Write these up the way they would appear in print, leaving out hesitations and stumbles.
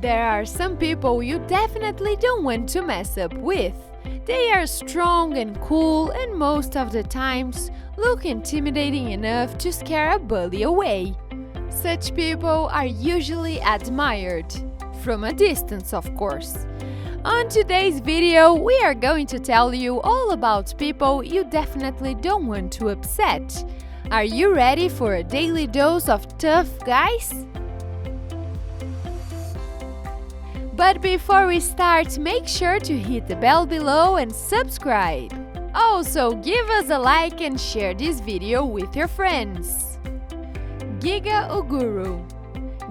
There are some people you definitely don't want to mess up with. They are strong and cool and most of the times look intimidating enough to scare a bully away. Such people are usually admired, from a distance of course. On today's video, we are going to tell you all about people you definitely don't want to upset. Are you ready for a daily dose of tough guys? But before we start, make sure to hit the bell below and subscribe. Also, give us a like and share this video with your friends. Giga Uguru.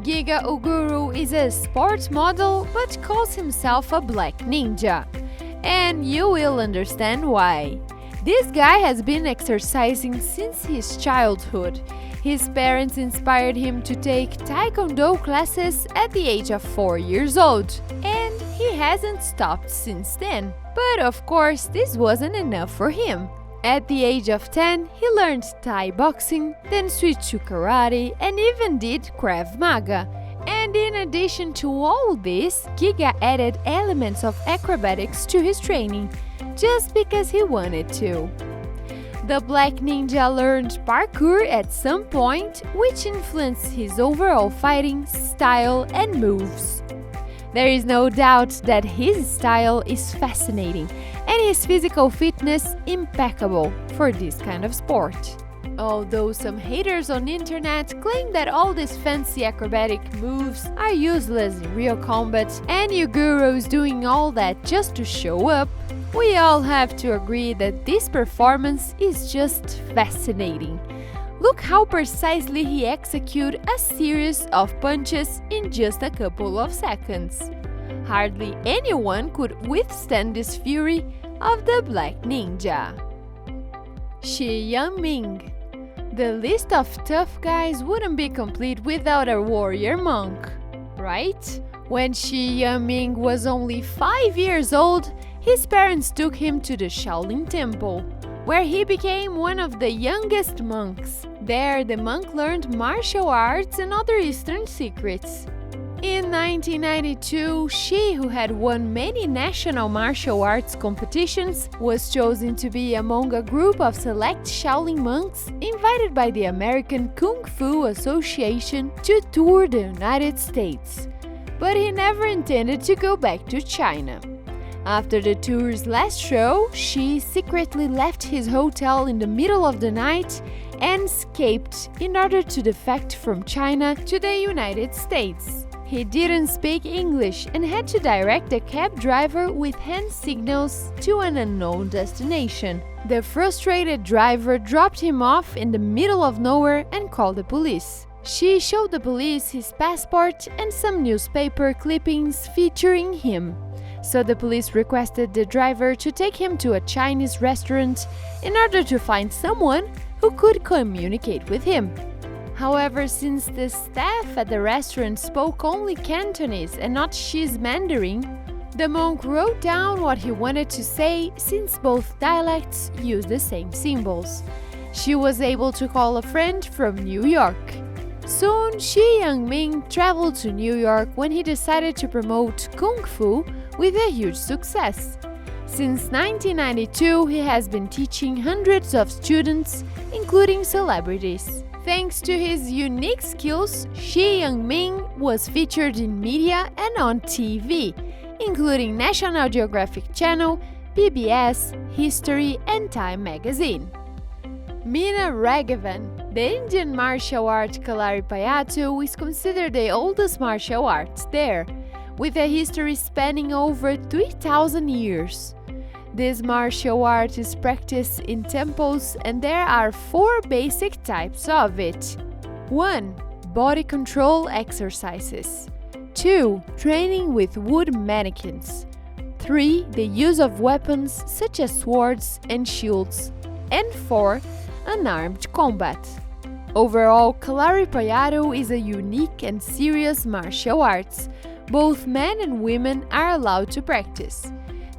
Giga Uguru is a sports model but calls himself a black ninja. And you will understand why. This guy has been exercising since his childhood. His parents inspired him to take Taekwondo classes at the age of 4 years old, and he hasn't stopped since then. But of course, this wasn't enough for him. At the age of 10, he learned Thai boxing, then switched to karate and even did Krav Maga. And in addition to all this, Giga added elements of acrobatics to his training, just because he wanted to. The Black Ninja learned parkour at some point, which influenced his overall fighting style and moves. There is no doubt that his style is fascinating and his physical fitness impeccable for this kind of sport. Although some haters on the internet claim that all these fancy acrobatic moves are useless in real combat and Uguru is doing all that just to show up, we all have to agree that this performance is just fascinating. Look how precisely he executes a series of punches in just a couple of seconds. Hardly anyone could withstand this fury of the Black Ninja. Shi Yanming. The list of tough guys wouldn't be complete without a warrior monk, right? When Shi Yanming was only 5 years old, his parents took him to the Shaolin Temple, where he became one of the youngest monks. There, the monk learned martial arts and other Eastern secrets. In 1992, Shi, who had won many national martial arts competitions, was chosen to be among a group of select Shaolin monks invited by the American Kung Fu Association to tour the United States. But he never intended to go back to China. After the tour's last show, Shi secretly left his hotel in the middle of the night and escaped in order to defect from China to the United States. He didn't speak English and had to direct the cab driver with hand signals to an unknown destination. The frustrated driver dropped him off in the middle of nowhere and called the police. Shi showed the police his passport and some newspaper clippings featuring him. So the police requested the driver to take him to a Chinese restaurant in order to find someone who could communicate with him. However, since the staff at the restaurant spoke only Cantonese and not Shi's Mandarin, the monk wrote down what he wanted to say since both dialects use the same symbols. Shi was able to call a friend from New York. Soon, Shi Yanming traveled to New York when he decided to promote Kung Fu with a huge success. Since 1992, he has been teaching hundreds of students, including celebrities. Thanks to his unique skills, Shi Yanming was featured in media and on TV, including National Geographic Channel, PBS, History, and Time magazine. Meena Raghavan. The Indian martial art Kalaripayattu is considered the oldest martial art there, with a history spanning over 3,000 years. This martial art is practiced in temples and there are 4 basic types of it. 1. Body control exercises. 2. Training with wood mannequins. 3. The use of weapons such as swords and shields. And 4. Unarmed combat. Overall, Kalaripayattu is a unique and serious martial arts. Both men and women are allowed to practice.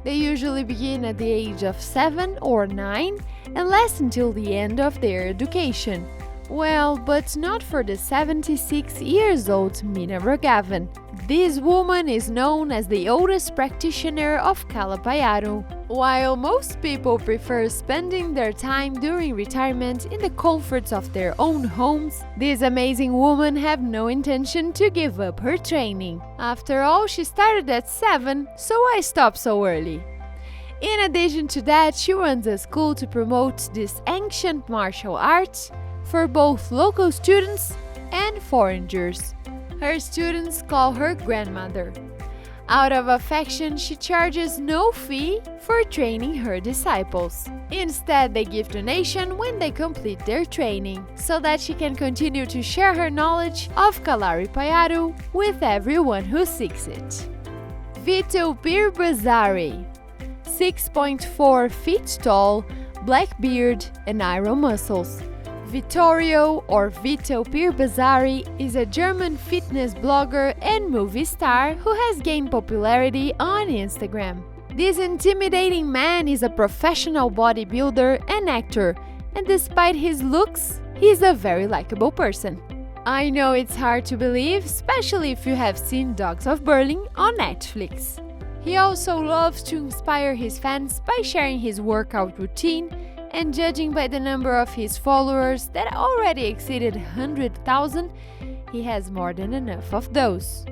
They usually begin at the age of 7 or 9 and last until the end of their education, Well, but not for the 76 years old Mina Rogavan. This woman is known as the oldest practitioner of Kalapayaro. While most people prefer spending their time during retirement in the comforts of their own homes, this amazing woman had no intention to give up her training. After all, she started at 7, so I stopped so early. In addition to that, she runs a school to promote this ancient martial art for both local students and foreigners. Her students call her grandmother. Out of affection, she charges no fee for training her disciples. Instead, they give donation when they complete their training, so that she can continue to share her knowledge of Kalaripayattu with everyone who seeks it. Vito Birbazari, 6.4 feet tall, black beard and iron muscles. Vittorio or Vito Birbazari is a German fitness blogger and movie star who has gained popularity on Instagram. This intimidating man is a professional bodybuilder and actor, and despite his looks, he's a very likable person. I know it's hard to believe, especially if you have seen Dogs of Berlin on Netflix. He also loves to inspire his fans by sharing his workout routine, and judging by the number of his followers that already exceeded 100,000, he has more than enough of those.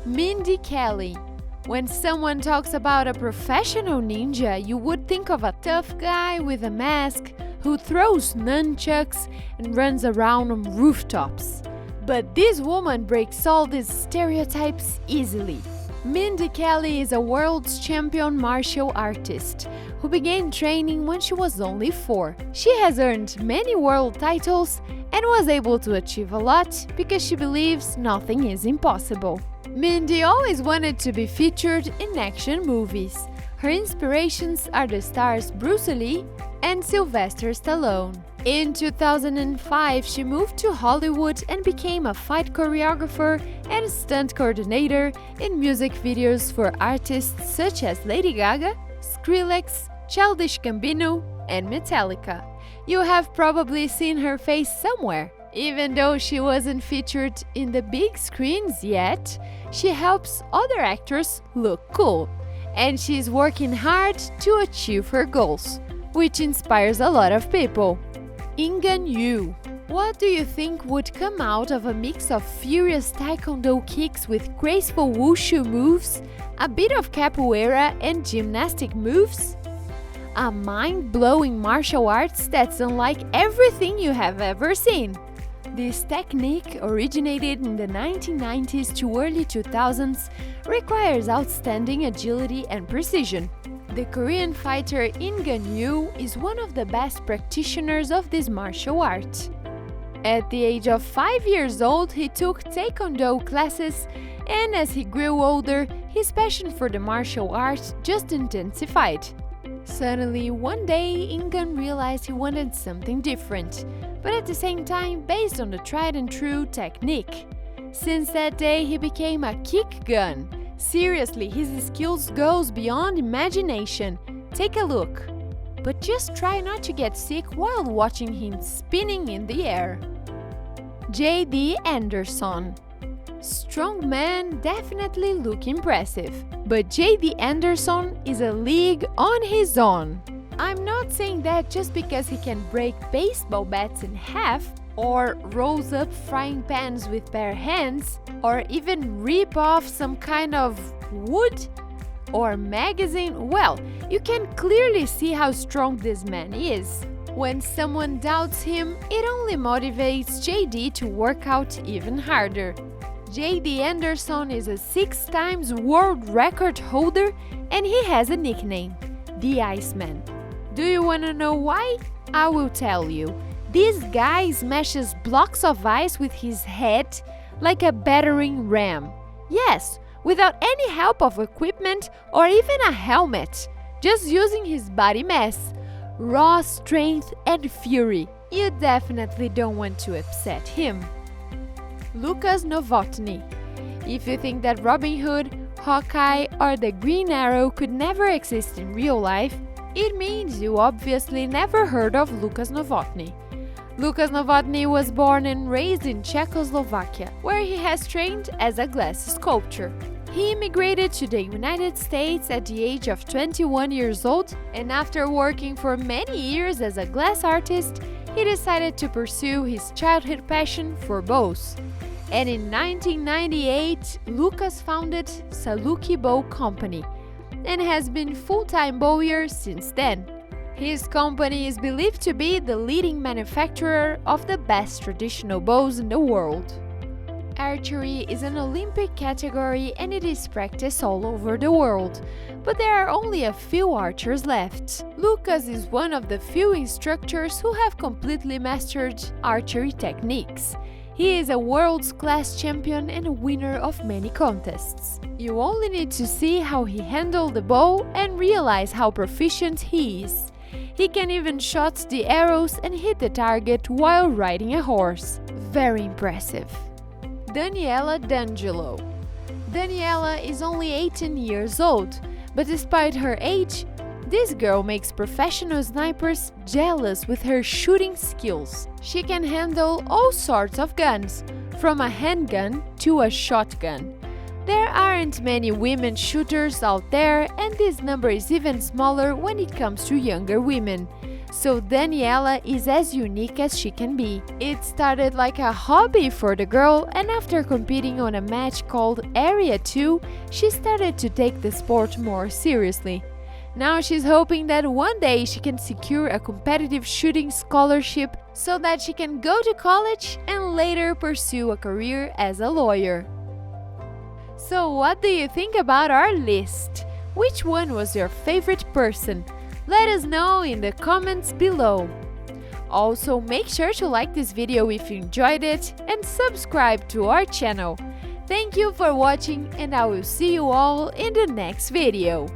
Mindy Kelly. When someone talks about a professional ninja, you would think of a tough guy with a mask who throws nunchucks and runs around on rooftops. But this woman breaks all these stereotypes easily. Mindy Kelly is a world champion martial artist who began training when she was only 4. She has earned many world titles and was able to achieve a lot because she believes nothing is impossible. Mindy always wanted to be featured in action movies. Her inspirations are the stars Bruce Lee and Sylvester Stallone. In 2005, she moved to Hollywood and became a fight choreographer and stunt coordinator in music videos for artists such as Lady Gaga, Skrillex, Childish Gambino, and Metallica. You have probably seen her face somewhere. Even though she wasn't featured in the big screens yet, she helps other actors look cool. And she's working hard to achieve her goals, which inspires a lot of people. Ingan Yu. What do you think would come out of a mix of furious taekwondo kicks with graceful wushu moves, a bit of capoeira and gymnastic moves? A mind-blowing martial arts that's unlike everything you have ever seen. This technique, originated in the 1990s to early 2000s, requires outstanding agility and precision. The Korean fighter Ingan Yu is one of the best practitioners of this martial art. At the age of 5 years old, he took taekwondo classes, and as he grew older, his passion for the martial art just intensified. Suddenly, one day, Ingan realized he wanted something different, but at the same time based on the tried and true technique. Since that day, he became a kick gun. Seriously, his skills goes beyond imagination. Take a look. But just try not to get sick while watching him spinning in the air. J.D. Anderson. Strong man definitely look impressive, but J.D. Anderson is a league on his own. I'm not saying that just because he can break baseball bats in half, or rolls up frying pans with bare hands, or even rip off some kind of wood or magazine. Well, you can clearly see how strong this man is. When someone doubts him, it only motivates JD to work out even harder. JD Anderson is a 6 times world record holder, and he has a nickname, the Iceman. Do you want to know why? I will tell you. This guy smashes blocks of ice with his head like a battering ram. Yes, without any help of equipment or even a helmet, just using his body mass, raw strength and fury. You definitely don't want to upset him. Lucas Novotny. If you think that Robin Hood, Hawkeye or the Green Arrow could never exist in real life, it means you obviously never heard of Lucas Novotny. Lucas Novotny was born and raised in Czechoslovakia, where he has trained as a glass sculptor. He immigrated to the United States at the age of 21 years old, and after working for many years as a glass artist, he decided to pursue his childhood passion for bows. And in 1998, Lucas founded Saluki Bow Company and has been full-time bowyer since then. His company is believed to be the leading manufacturer of the best traditional bows in the world. Archery is an Olympic category and it is practiced all over the world, but there are only a few archers left. Lucas is one of the few instructors who have completely mastered archery techniques. He is a world's class champion and a winner of many contests. You only need to see how he handled the bow and realize how proficient he is. He can even shot the arrows and hit the target while riding a horse. Very impressive. Daniela D'Angelo. Daniela is only 18 years old, but despite her age, this girl makes professional snipers jealous with her shooting skills. She can handle all sorts of guns, from a handgun to a shotgun. There aren't many women shooters out there, and this number is even smaller when it comes to younger women. So Daniela is as unique as she can be. It started like a hobby for the girl, and after competing on a match called Area 2, she started to take the sport more seriously. Now she's hoping that one day she can secure a competitive shooting scholarship so that she can go to college and later pursue a career as a lawyer. So what do you think about our list? Which one was your favorite person? Let us know in the comments below. Also, make sure to like this video if you enjoyed it and subscribe to our channel. Thank you for watching and I will see you all in the next video.